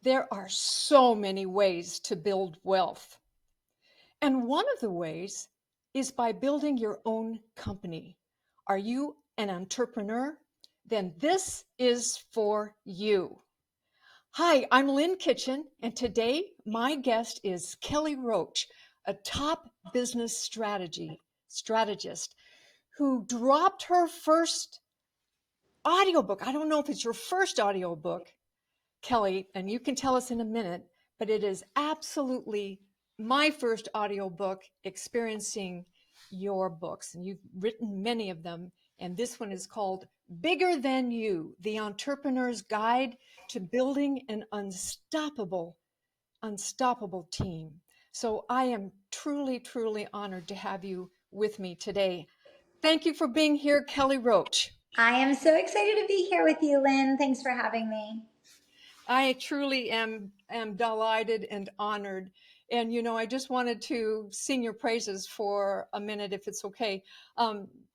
There are so many ways to build wealth. And one of the ways is by building your own company. Are you an entrepreneur? Then this is for you. Hi, I'm Lynn Kitchen, and today my guest is Kelly Roach, a top business strategist who dropped her first audiobook. I don't know if it's your first audiobook, Kelly, and you can tell us in a minute, but it is absolutely my first audiobook experiencing your books. And you've written many of them. And this one is called Bigger Than You, The Entrepreneur's Guide to Building an Unstoppable Team. So I am truly, truly honored to have you with me today. Thank you for being here, Kelly Roach. I am so excited to be here with you, Lynn. Thanks for having me. I truly am delighted and honored. And, I just wanted to sing your praises for a minute, if it's okay.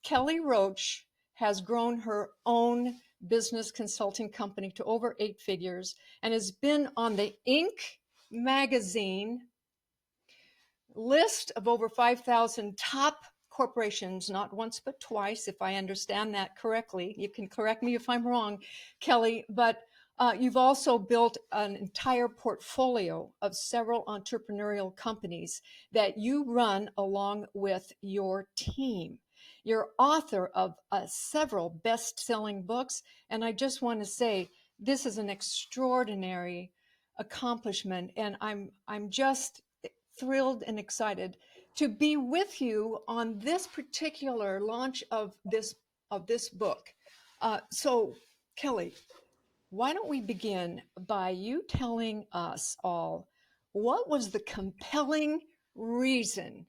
Kelly Roach has grown her own business consulting company to over 8 figures and has been on the Inc. magazine list of over 5,000 top corporations, not once but twice, if I understand that correctly. You can correct me if I'm wrong, Kelly, but you've also built an entire portfolio of several entrepreneurial companies that you run along with your team. You're author of several best-selling books, and I just want to say this is an extraordinary accomplishment, and I'm just thrilled and excited to be with you on this particular launch of this book. So, Kelly, why don't we begin by you telling us all what was the compelling reason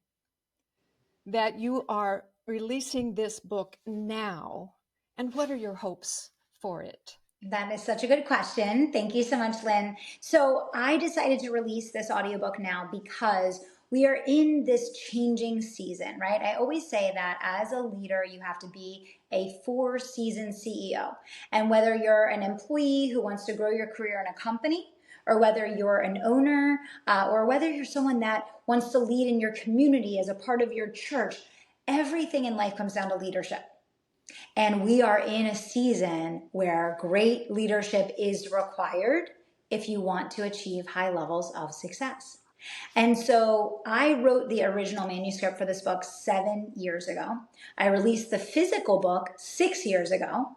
that you are releasing this book now, and what are your hopes for it? That is such a good question. Thank you so much, Lynn. So, I decided to release this audiobook now because we are in this changing season, right? I always say that as a leader, you have to be a 4-season CEO. And whether you're an employee who wants to grow your career in a company, or whether you're an owner, or whether you're someone that wants to lead in your community as a part of your church, everything in life comes down to leadership. And we are in a season where great leadership is required if you want to achieve high levels of success. And so I wrote the original manuscript for this book 7 years ago. I released the physical book 6 years ago.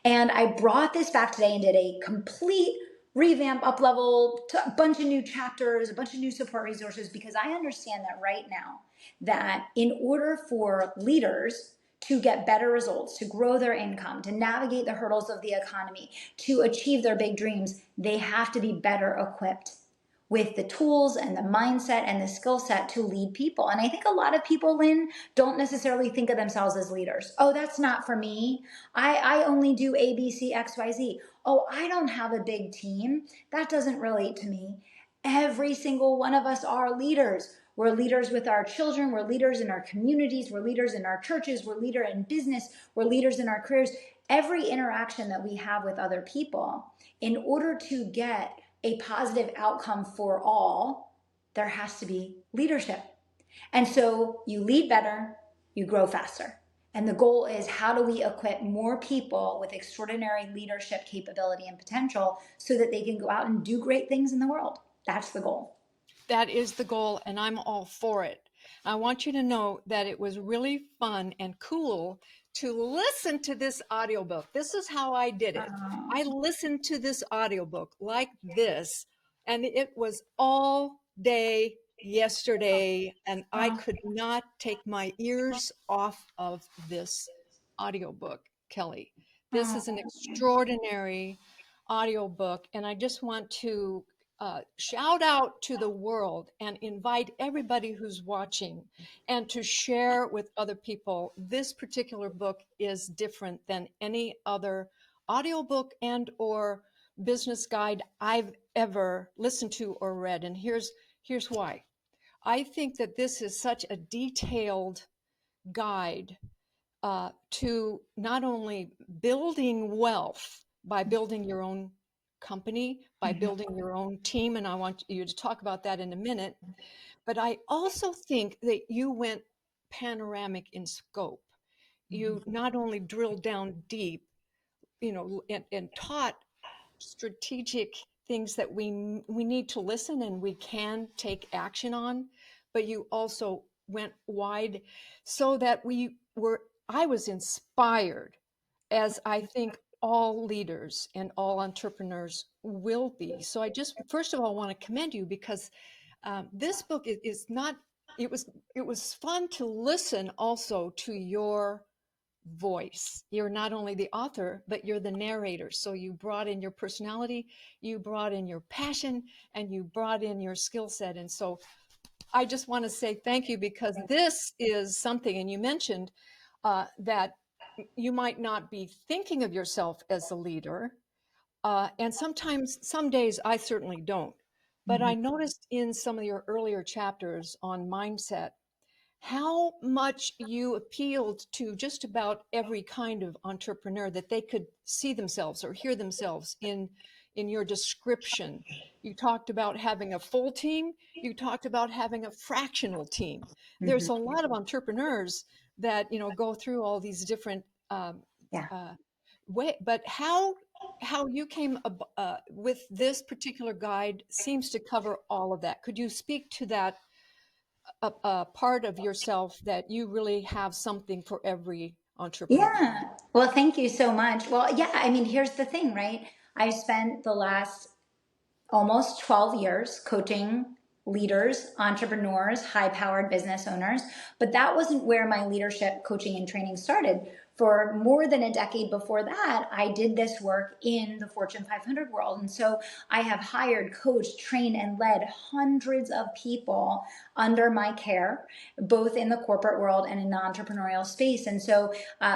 And I brought this back today and did a complete revamp, up level, a bunch of new chapters, a bunch of new support resources, because I understand that right now, that in order for leaders to get better results, to grow their income, to navigate the hurdles of the economy, to achieve their big dreams, they have to be better equipped with the tools and the mindset and the skill set to lead people. And I think a lot of people, Lynn, don't necessarily think of themselves as leaders. Oh, that's not for me. I only do A, B, C, X, Y, Z. Oh, I don't have a big team. That doesn't relate to me. Every single one of us are leaders. We're leaders with our children. We're leaders in our communities. We're leaders in our churches. We're leaders in business. We're leaders in our careers. Every interaction that we have with other people, in order to get a positive outcome for all, there has to be leadership. And so you lead better, you grow faster. And the goal is, how do we equip more people with extraordinary leadership capability and potential so that they can go out and do great things in the world? That's the goal. That is the goal, and I'm all for it. I want you to know that it was really fun and cool to listen to this audiobook. This is how I did it. I listened to this audiobook like this, and it was all day yesterday, and I could not take my ears off of this audiobook, Kelly. This is an extraordinary audiobook, and I just want to shout out to the world and invite everybody who's watching and to share with other people. This particular book is different than any other audiobook and or business guide I've ever listened to or read. And here's why. I think that this is such a detailed guide to not only building wealth by building your own company by Mhm. building your own team. And I want you to talk about that in a minute. But I also think that you went panoramic in scope. You not only drilled down deep, and taught strategic things that we need to listen and we can take action on, but you also went wide so that I was inspired, as I think all leaders and all entrepreneurs will be. So I just first of all want to commend you, because this book is not, it was fun to listen also to your voice. You're not only the author, but you're the narrator. So you brought in your personality, you brought in your passion, and you brought in your skill set. And so I just want to say thank you, because this is something, and you mentioned that you might not be thinking of yourself as a leader. And sometimes, some days I certainly don't. But I Mhm. noticed in some of your earlier chapters on mindset how much you appealed to just about every kind of entrepreneur, that they could see themselves or hear themselves in your description. You talked about having a full team, you talked about having a fractional team. There's Mhm. a lot of entrepreneurs that go through all these different Yeah. uh, way, but how you came with this particular guide seems to cover all of that. Could you speak to that, a part of yourself, that you really have something for every entrepreneur? Yeah. Well, thank you so much. Well, yeah, I mean, here's the thing, right? I spent the last almost 12 years coaching leaders, entrepreneurs, high powered business owners. But that wasn't where my leadership coaching and training started. For more than a decade before that, I did this work in the Fortune 500 world. And so I have hired, coached, trained, and led hundreds of people under my care, both in the corporate world and in the entrepreneurial space. And so,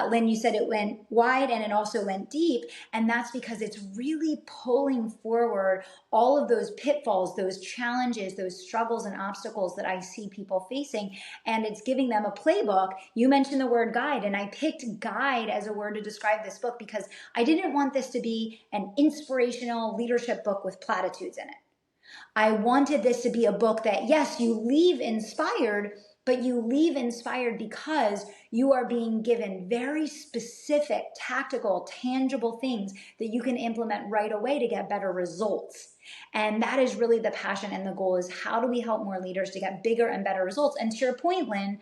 Lynn, you said it went wide and it also went deep. And that's because it's really pulling forward all of those pitfalls, those challenges, those struggles and obstacles that I see people facing. And it's giving them a playbook. You mentioned the word guide, and I picked guide as a word to describe this book because I didn't want this to be an inspirational leadership book with platitudes in it. I wanted this to be a book that, yes, you leave inspired, but you leave inspired because you are being given very specific, tactical, tangible things that you can implement right away to get better results. And that is really the passion and the goal, is how do we help more leaders to get bigger and better results? And to your point, Lynn,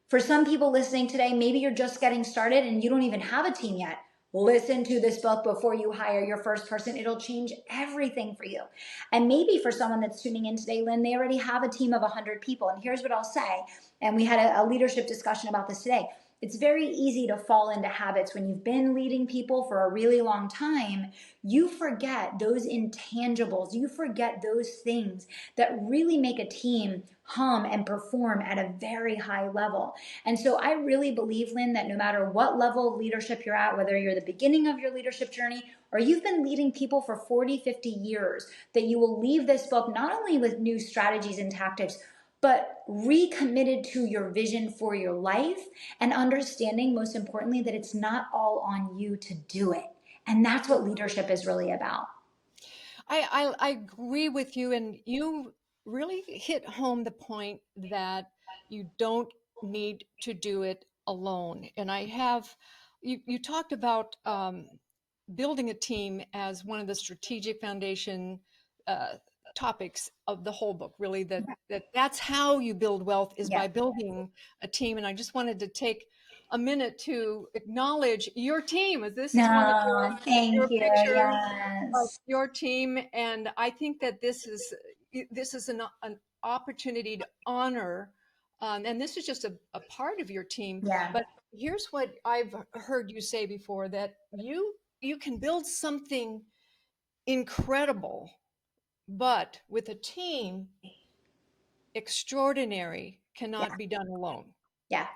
for some people listening today, maybe you're just getting started and you don't even have a team yet. Listen to this book before you hire your first person. It'll change everything for you. And maybe for someone that's tuning in today, Lynn, they already have a team of 100 people. And here's what I'll say, and we had a leadership discussion about this today. It's very easy to fall into habits when you've been leading people for a really long time. You forget those intangibles. You forget those things that really make a team hum and perform at a very high level. And so I really believe, Lynn, that no matter what level of leadership you're at, whether you're the beginning of your leadership journey or you've been leading people for 40, 50 years, that you will leave this book not only with new strategies and tactics, but recommitted to your vision for your life, and understanding, most importantly, that it's not all on you to do it. And that's what leadership is really about. I agree with you, and you really hit home the point that you don't need to do it alone. And you talked about building a team as one of the strategic foundation uh, topics of the whole book. Really, that's how you build wealth, is Yeah. by building a team. And I just wanted to take a minute to acknowledge your team, as this is one of No, your thank you. pictures of Yes. your team. And I think that this is an opportunity to honor, and this is just a part of your team. Yeah. But here's what I've heard you say before, that you can build something incredible, but with a team, extraordinary Yeah. cannot be done alone. Yeah.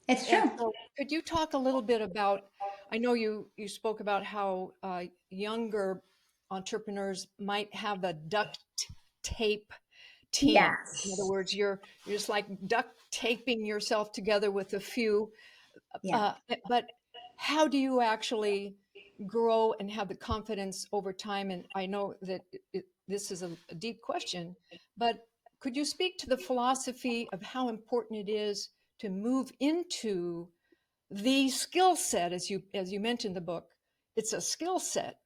It's And true. so, could you talk a little bit about? I know you spoke about how younger entrepreneurs might have a duct tape team. In other Yes. words, you're just like duct taping yourself together with a few. Yeah. But how do you actually? grow and have the confidence over time? And I know that this is a deep question, but could you speak to the philosophy of how important it is to move into the skill set, as you mentioned the book? It's a skill set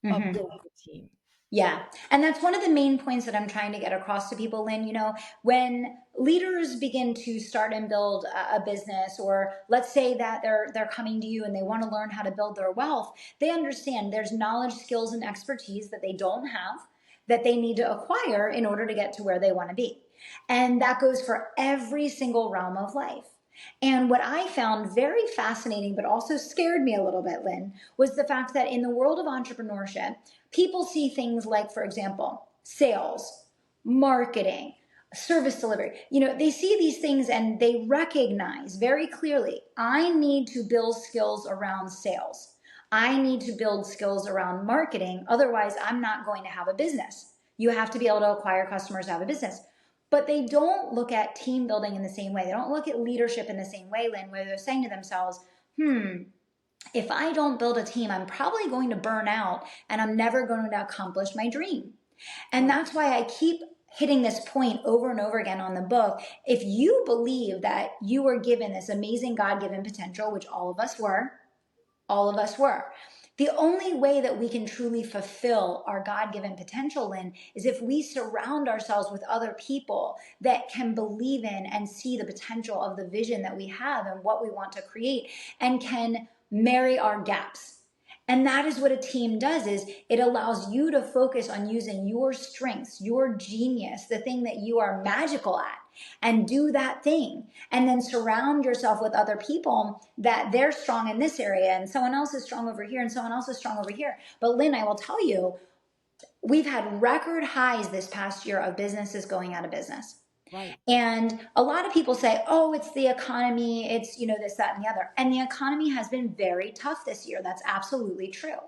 of Mhm. building a team. Yeah. And that's one of the main points that I'm trying to get across to people, Lynn. You know, when leaders begin to start and build a business, or let's say that they're coming to you and they want to learn how to build their wealth, they understand there's knowledge, skills, and expertise that they don't have that they need to acquire in order to get to where they want to be. And that goes for every single realm of life. And what I found very fascinating, but also scared me a little bit, Lynn, was the fact that in the world of entrepreneurship, people see things like, for example, sales, marketing, service delivery. You know, they see these things and they recognize very clearly, I need to build skills around sales. I need to build skills around marketing. Otherwise, I'm not going to have a business. You have to be able to acquire customers to have a business. But they don't look at team building in the same way. They don't look at leadership in the same way, Lynn, where they're saying to themselves, if I don't build a team, I'm probably going to burn out and I'm never going to accomplish my dream. And Right. that's why I keep hitting this point over and over again on the book. If you believe that you were given this amazing God given potential, which all of us were. The only way that we can truly fulfill our God given potential, Lynn, is if we surround ourselves with other people that can believe in and see the potential of the vision that we have and what we want to create and can marry our gaps. And that is what a team does, is it allows you to focus on using your strengths, your genius, the thing that you are magical at, and do that thing. And then surround yourself with other people that they're strong in this area and someone else is strong over here and someone else is strong over here. But Lynn, I will tell you, we've had record highs this past year of businesses going out of business. Right. And a lot of people say, oh, it's the economy, it's, you know, this, that, and the other. And the economy has been very tough this year. That's absolutely true.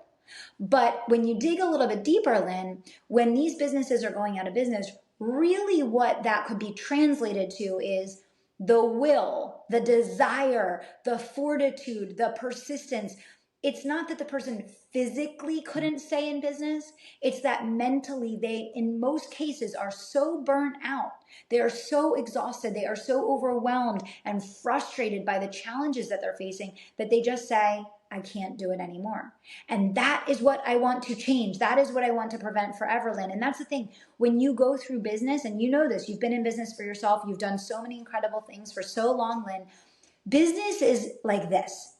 But when you dig a little bit deeper, Lynn, when these businesses are going out of business, really what that could be translated to is the will, the desire, the fortitude, the persistence. It's not that the person physically couldn't stay in business. It's that mentally they, in most cases, are so burnt out. They are so exhausted. They are so overwhelmed and frustrated by the challenges that they're facing that they just say, I can't do it anymore. And that is what I want to change. That is what I want to prevent forever, Lynn. And that's the thing. When you go through business, and you know this, you've been in business for yourself, you've done so many incredible things for so long, Lynn. Business is like this.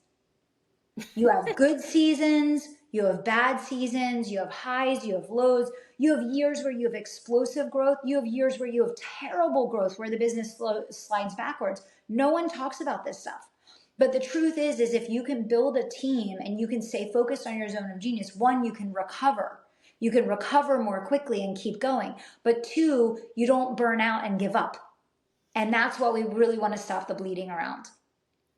You have good seasons, you have bad seasons, you have highs, you have lows, you have years where you have explosive growth, you have years where you have terrible growth, where the business slides backwards. No one talks about this stuff. But the truth is if you can build a team and you can stay focused on your zone of genius, one, you can recover. You can recover more quickly and keep going. But two, you don't burn out and give up. And that's what we really want to stop the bleeding around.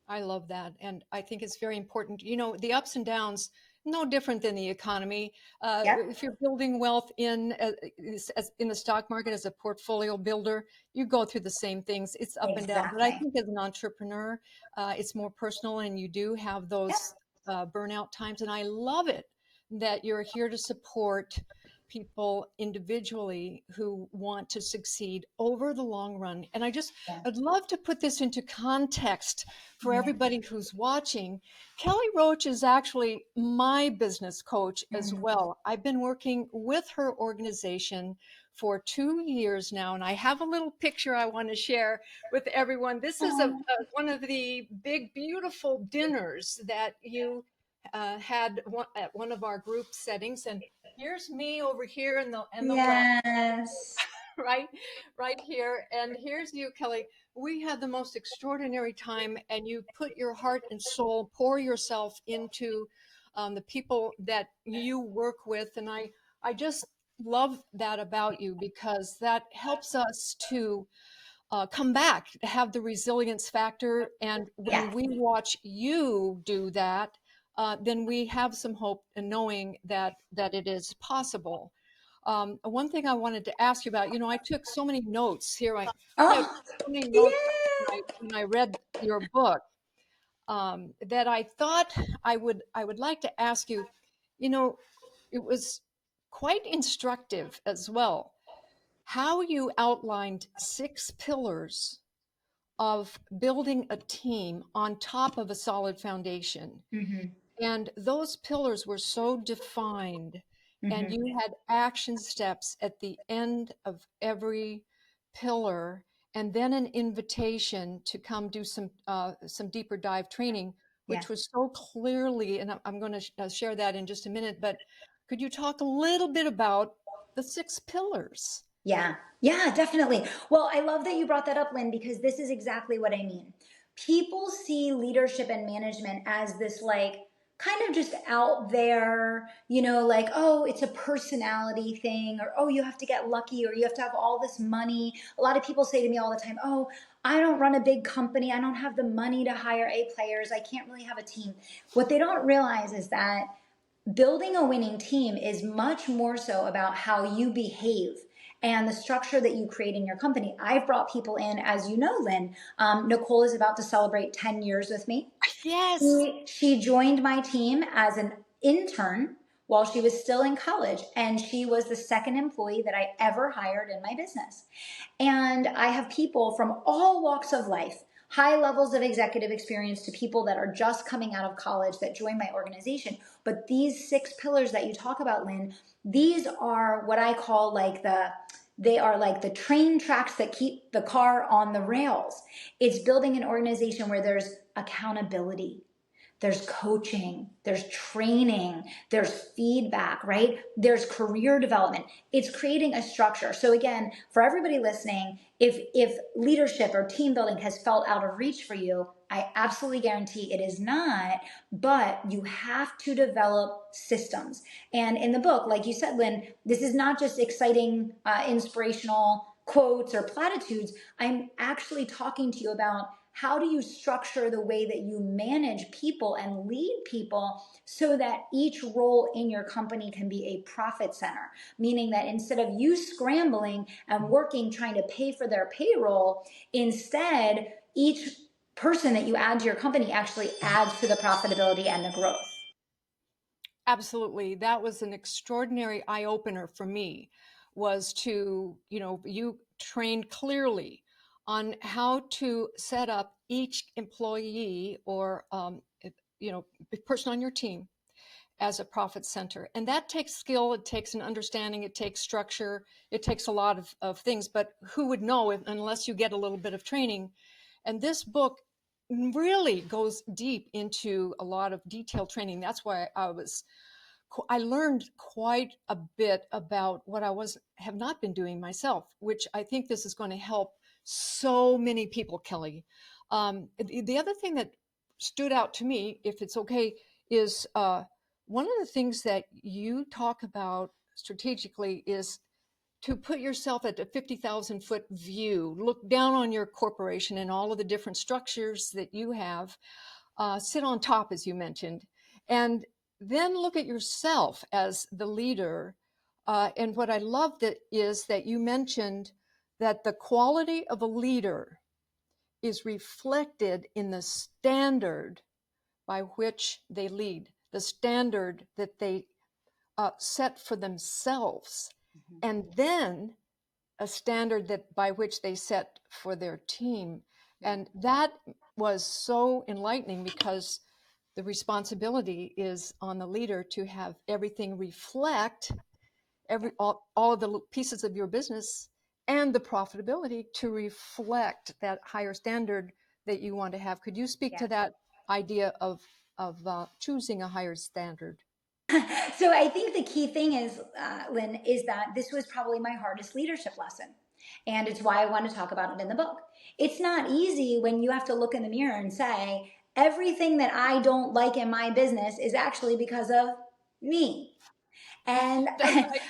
I love that. And I think it's very important. You know, the ups and downs, no different than the economy. Yep, If you're building wealth in the stock market as a portfolio builder, you go through the same things. It's up and down. But I exactly. think as an entrepreneur, it's more personal and you do have Yep. those burnout times. And I love it that you're here to support people individually who want to succeed over the long run. And Yeah. I'd love to put this into context for Yeah. everybody who's watching. Kelly Roach is actually my business coach as Mhm. well. I've been working with her organization for 2 years now, and I have a little picture I want to share with everyone. This is one of the big, beautiful dinners that you had at one of our group settings, and here's me over here in the left, Yes. right, right here, and here's you, Kelly. We had the most extraordinary time, and you put your heart and soul, pour yourself into the people that you work with, and I just love that about you because that helps us to come back, to have the resilience factor. And Yeah. when we watch you do that, then we have some hope in knowing that it is possible. One thing I wanted to ask you about, I took so many notes here. I have Oh, so many notes yeah. when I read your book that I thought I would like to ask you. You know, it was quite instructive as well how you outlined 6 pillars of building a team on top of a solid foundation. Mm-hmm. And those pillars were so defined, and Mm-hmm. you had action steps at the end of every pillar, and then an invitation to come do some deeper dive training, Yeah. which was so clearly, and I'm going to share that in just a minute. But could you talk a little bit about the 6 pillars? Yeah, yeah, definitely. Well, I love that you brought that up, Lynn, because this is exactly what I mean. People see leadership and management as this like kind of just out there, like, oh, it's a personality thing, or oh, you have to get lucky, or you have to have all this money. A lot of people say to me all the time, oh, I don't run a big company. I don't have the money to hire A players. I can't really have a team. What they don't realize is that building a winning team is much more so about how you behave and the structure that you create in your company. I've brought people in, as you know, Lynn. Nicole is about to celebrate 10 years with me. Yes. She joined my team as an intern while she was still in college, and she was the second employee that I ever hired in my business. And I have people from all walks of life, high levels of executive experience to people that are just coming out of college that join my organization. But these 6 pillars that you talk about, Lynn, these are what I call they are like the train tracks that keep the car on the rails. It's building an organization where there's accountability, there's coaching, there's training, there's feedback, right? There's career development. It's creating a structure. So again, for everybody listening, if leadership or team building has felt out of reach for you, I absolutely guarantee it is not, but you have to develop systems. And in the book, like you said, Lynn, this is not just exciting, inspirational quotes or platitudes. I'm actually talking to you about how do you structure the way that you manage people and lead people so that each role in your company can be a profit center? Meaning that instead of you scrambling and working trying to pay for their payroll, instead, each person that you add to your company actually adds to the profitability and the growth. Absolutely. That was an extraordinary eye opener for me, was to, you trained clearly on how to set up each employee or, person on your team as a profit center. And that takes skill, it takes an understanding, it takes structure, it takes a lot of things. But who would know unless you get a little bit of training? And this book really goes deep into a lot of detailed training. That's why I learned quite a bit about what have not been doing myself, which I think this is going to help so many people, Kelly. The other thing that stood out to me, if it's okay, is one of the things that you talk about strategically is to put yourself at a 50,000-foot view, look down on your corporation and all of the different structures that you have, sit on top, as you mentioned, and then look at yourself as the leader. And what I love that is that you mentioned that the quality of a leader is reflected in the standard by which they lead, the standard that they set for themselves, and then a standard that by which they set for their team. And that was so enlightening because the responsibility is on the leader to have everything reflect all of the pieces of your business and the profitability to reflect that higher standard that you want to have. Could you speak Yeah. to that idea of choosing a higher standard? So I think the key thing is, Lynn, is that this was probably my hardest leadership lesson. And it's why I want to talk about it in the book. It's not easy when you have to look in the mirror and say, everything that I don't like in my business is actually because of me. And That's right.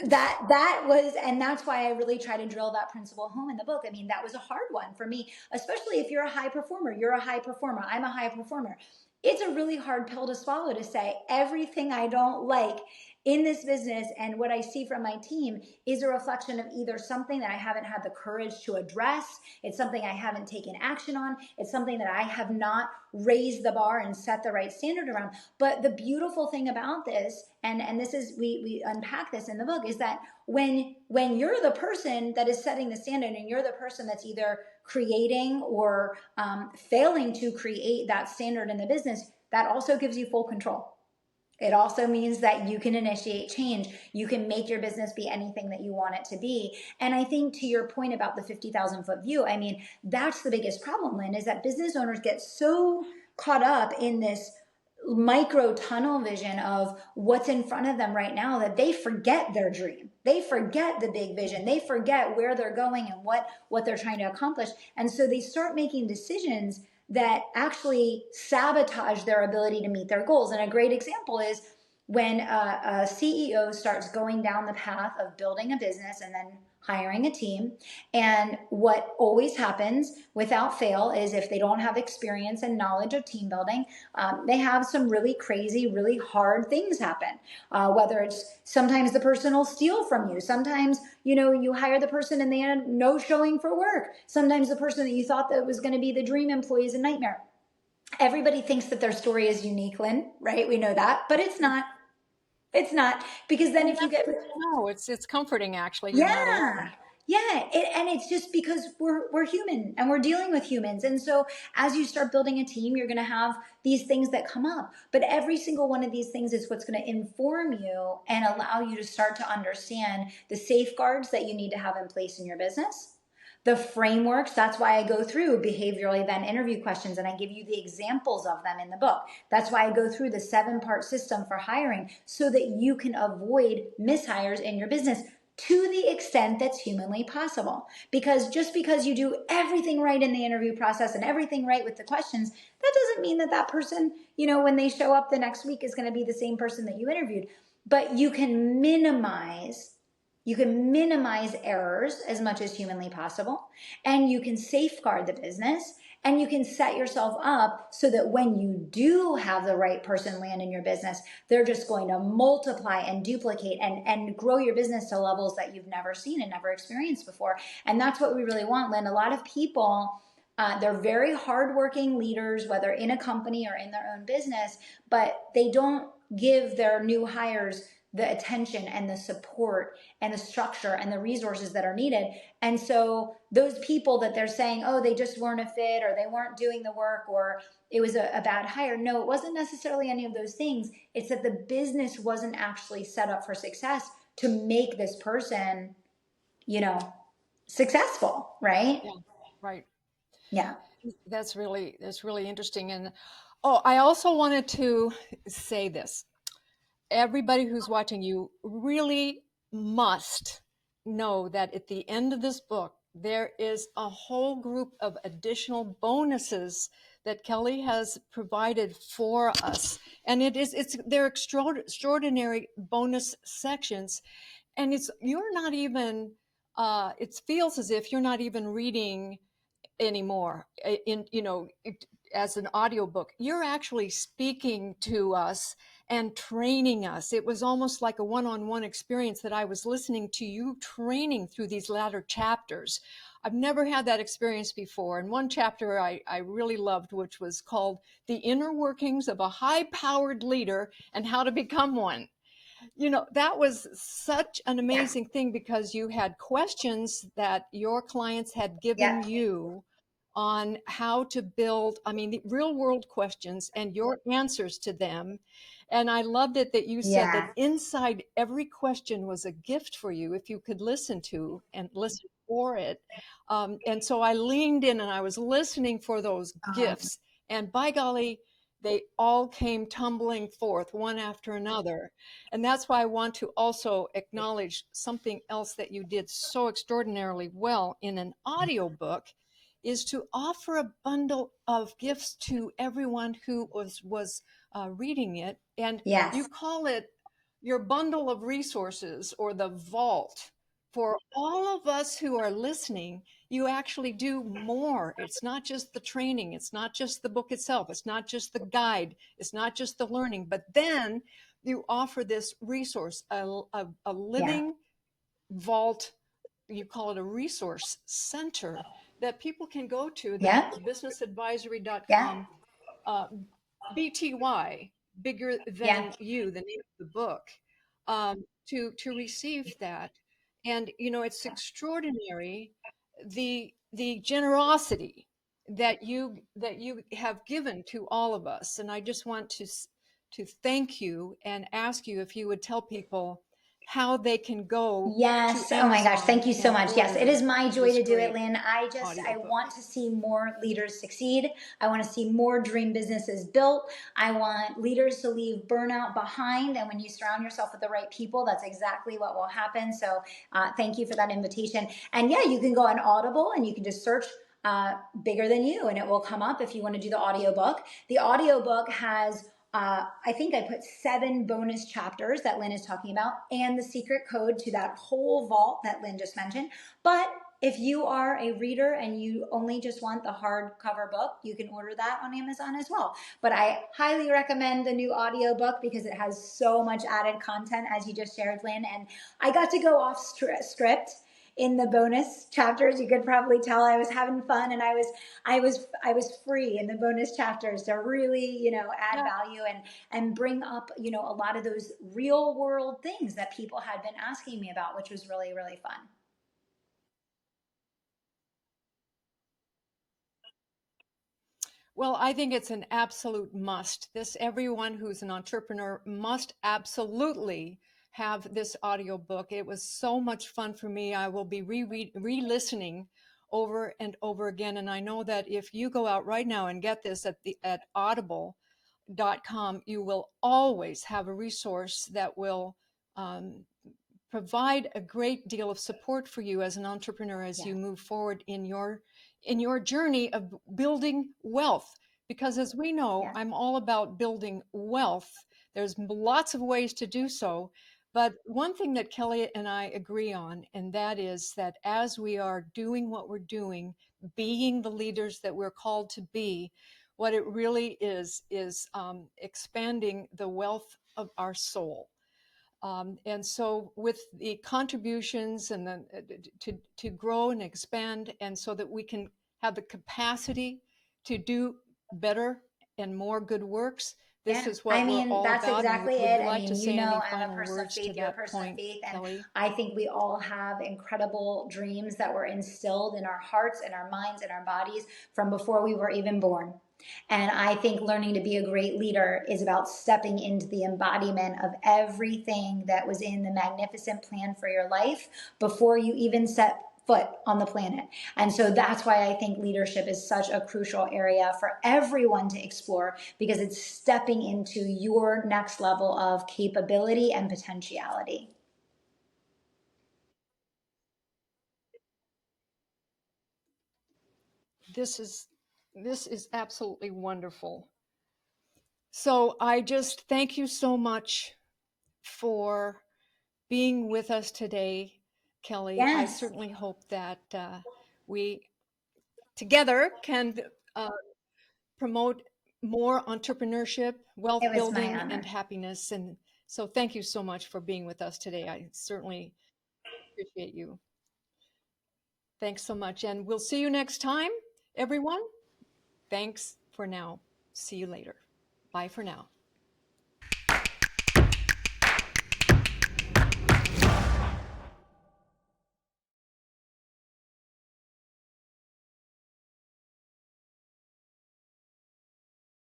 that was, and that's why I really try to drill that principle home in the book. I mean, that was a hard one for me, especially if you're a high performer. You're a high performer. I'm a high performer. It's a really hard pill to swallow to say everything I don't like in this business, and what I see from my team is a reflection of either something that I haven't had the courage to address, it's something I haven't taken action on, it's something that I have not raised the bar and set the right standard around. But the beautiful thing about this, and this is, we unpack this in the book, is that when you're the person that is setting the standard, and you're the person that's either creating or failing to create that standard in the business, that also gives you full control. It also means that you can initiate change. You can make your business be anything that you want it to be. And I think, to your point about the 50,000 foot view, I mean, that's the biggest problem, Lynn, is that business owners get so caught up in this micro tunnel vision of what's in front of them right now that they forget their dream. They forget the big vision. They forget where they're going and what they're trying to accomplish. And so they start making decisions that actually sabotage their ability to meet their goals. And a great example is when a CEO starts going down the path of building a business and then hiring a team. And what always happens without fail is, if they don't have experience and knowledge of team building, they have some really crazy, really hard things happen. Whether it's, sometimes the person will steal from you. Sometimes, you hire the person and they had no showing for work. Sometimes the person that you thought that was going to be the dream employee is a nightmare. Everybody thinks that their story is unique, Lynn, right? We know that, but it's not. It's not, because then if you get, no, it's comforting, actually. You're not alone. Yeah, and it's just because we're human and we're dealing with humans. And so as you start building a team, you're going to have these things that come up. But every single one of these things is what's going to inform you and allow you to start to understand the safeguards that you need to have in place in your business, the frameworks. That's why I go through behavioral event interview questions and I give you the examples of them in the book. That's why I go through the 7-part system for hiring, so that you can avoid mishires in your business to the extent that's humanly possible. Because just because you do everything right in the interview process and everything right with the questions, that doesn't mean that person, when they show up the next week, is going to be the same person that you interviewed. But you can minimize errors as much as humanly possible, and you can safeguard the business, and you can set yourself up so that when you do have the right person land in your business, they're just going to multiply and duplicate and grow your business to levels that you've never seen and never experienced before. And that's what we really want, Lynn. A lot of people, they're very hardworking leaders, whether in a company or in their own business, but they don't give their new hires the attention and the support and the structure and the resources that are needed. And so those people that they're saying, oh, they just weren't a fit, or they weren't doing the work, or it was a bad hire. No, it wasn't necessarily any of those things. It's that the business wasn't actually set up for success to make this person, successful, right? Yeah, right. Yeah. That's really interesting. And I also wanted to say this. Everybody who's watching, you really must know that at the end of this book, there is a whole group of additional bonuses that Kelly has provided for us. And they're extraordinary bonus sections. And you're not even, it feels as if you're not even reading anymore as an audiobook. You're actually speaking to us and training us. It was almost like a one-on-one experience that I was listening to you training through these latter chapters. I've never had that experience before. And one chapter I really loved, which was called The Inner Workings of a High-Powered Leader and How to Become One. That was such an amazing thing, because you had questions that your clients had given you on how to build, the real world questions, and your answers to them. And I loved it that you said that inside every question was a gift for you if you could listen to and listen for it. And so I leaned in and I was listening for those gifts. And by golly, they all came tumbling forth one after another. And that's why I want to also acknowledge something else that you did so extraordinarily well in an audiobook, is to offer a bundle of gifts to everyone who was reading it. And you call it your bundle of resources, or the vault. For all of us who are listening, you actually do more. It's not just the training. It's not just the book itself. It's not just the guide. It's not just the learning. But then you offer this resource, a Yeah. living vault. You call it a resource center that people can go to. The Yeah. Yeah. businessadvisory.com, uh, BTY, bigger Yeah. than you, the name of the book, to receive that. And it's extraordinary the generosity that you have given to all of us. And I just want to thank you and ask you if you would tell people how they can go to Yes. Oh my gosh. Amazon Thank you so and much. Yes, it order is my joy this to do it, great Lynn. I audiobook. want to see more leaders succeed. I want to see more dream businesses built. I want leaders to leave burnout behind. And when you surround yourself with the right people, that's exactly what will happen. So thank you for that invitation. And yeah, you can go on Audible and you can just search bigger than you and it will come up if you want to do the audiobook. The audiobook has I think I put 7 bonus chapters that Lynn is talking about and the secret code to that whole vault that Lynn just mentioned. But if you are a reader and you only just want the hardcover book, you can order that on Amazon as well. But I highly recommend the new audiobook because it has so much added content, as you just shared, Lynn. And I got to go off script in the bonus chapters. You could probably tell I was having fun and I was free in the bonus chapters to really, add Yeah. value and bring up, a lot of those real world things that people had been asking me about, which was really, really fun. Well, I think it's an absolute must. Everyone who's an entrepreneur must absolutely have this audiobook. It was so much fun for me. I will be re-listening over and over again. And I know that if you go out right now and get this at audible.com, you will always have a resource that will um, provide a great deal of support for you as an entrepreneur as Yeah. you move forward in your journey of building wealth. Because as we know, Yeah. I'm all about building wealth. There's lots of ways to do so. But one thing that Kelly and I agree on, and that is that as we are doing what we're doing, being the leaders that we're called to be, what it really is expanding the wealth of our soul. And so with the contributions and to grow and expand, and so that we can have the capacity to do better and more good works, this Yeah, is I what we're mean, all that's about. And exactly would it. you I like to mean, say any I'm a final person of words to faith, you're a that person of point, faith. And Kelly? I think we all have incredible dreams that were instilled in our hearts and our minds and our bodies from before we were even born. And I think learning to be a great leader is about stepping into the embodiment of everything that was in the magnificent plan for your life before you even set foot on the planet. And so that's why I think leadership is such a crucial area for everyone to explore because it's stepping into your next level of capability and potentiality. This is this is absolutely wonderful. So I just thank you so much for being with us today, Kelly. I Yes, certainly hope that we together can uh, promote more entrepreneurship, wealth it was my building, and honor. happiness. And so, thank you so much for being with us today. I certainly appreciate you. Thanks so much. And we'll see you next time, everyone. Thanks for now. See you later. Bye for now.